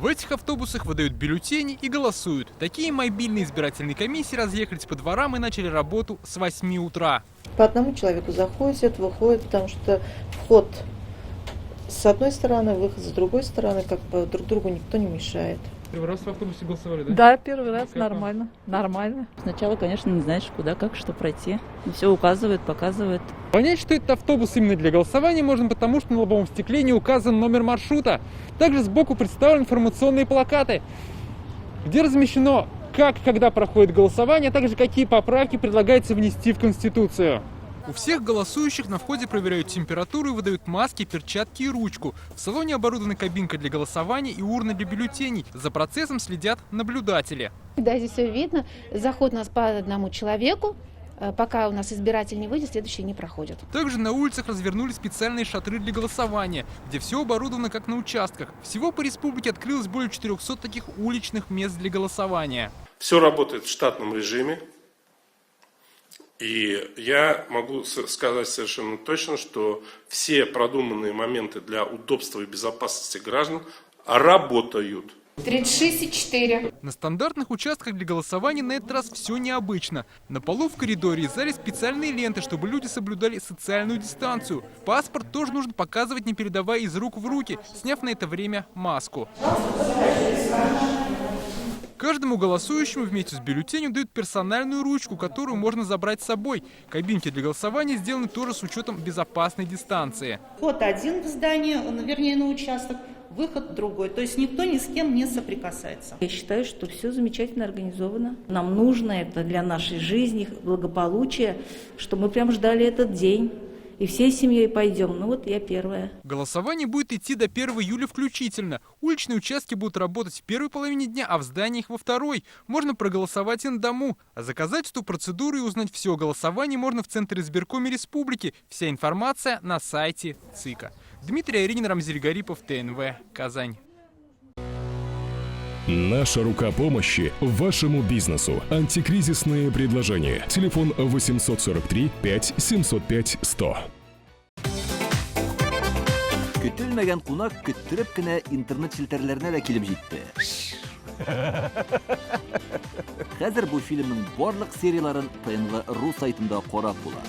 В этих автобусах выдают бюллетени и голосуют. Такие мобильные избирательные комиссии разъехались по дворам и начали работу с 8 утра. По одному человеку заходит, выходит, потому что вход с одной стороны, выход с другой стороны, как бы друг другу никто не мешает. Первый раз в автобусе голосовали, да? Да, первый раз, Как нормально, нормально. Сначала, конечно, не знаешь, куда, как, что пройти. Все указывает, показывает. Понять, что это автобус именно для голосования, можно потому, что на лобовом стекле не указан номер маршрута. Также сбоку представлены информационные плакаты, где размещено, как и когда проходит голосование, а также какие поправки предлагается внести в Конституцию. У всех голосующих на входе проверяют температуру и выдают маски, перчатки и ручку. В салоне оборудована кабинка для голосования и урна для бюллетеней. За процессом следят наблюдатели. Да, здесь все видно. Заход у нас по одному человеку. Пока у нас избиратель не выйдет, следующие не проходят. Также на улицах развернули специальные шатры для голосования, где все оборудовано как на участках. Всего по республике открылось более 400 таких уличных мест для голосования. Все работает в штатном режиме. И я могу сказать совершенно точно, что все продуманные моменты для удобства и безопасности граждан работают. 36,4. На стандартных участках для голосования на этот раз все необычно. На полу в коридоре издали специальные ленты, чтобы люди соблюдали социальную дистанцию. Паспорт тоже нужно показывать, не передавая из рук в руки, сняв на это время маску. Каждому голосующему вместе с бюллетенем дают персональную ручку, которую можно забрать с собой. Кабинки для голосования сделаны тоже с учетом безопасной дистанции. Вход один в здание, вернее на участок, выход другой. То есть никто ни с кем не соприкасается. Я считаю, что все замечательно организовано. Нам нужно это для нашей жизни, благополучия, что мы прям ждали этот день. И всей семьей пойдем. Ну вот я первая. Голосование будет идти до 1 июля включительно. Уличные участки будут работать в первой половине дня, а в зданиях во второй. Можно проголосовать и на дому. А заказать эту процедуру и узнать все о голосовании можно в Центре избиркоме республики. Вся информация на сайте ЦИКа. Дмитрий Аринин, Рамзиль Гарипов, ТНВ, Казань. Наша рука помощи вашему бизнесу. Антикризисные предложения. Телефон 843 5 705 100. Көтелмәгән кунак көттөреп кенә интернет челтәрләренә дә килеп җитте. Хәзер бу фильмның барлык серияларын ТНВ.ру сайтында карап була.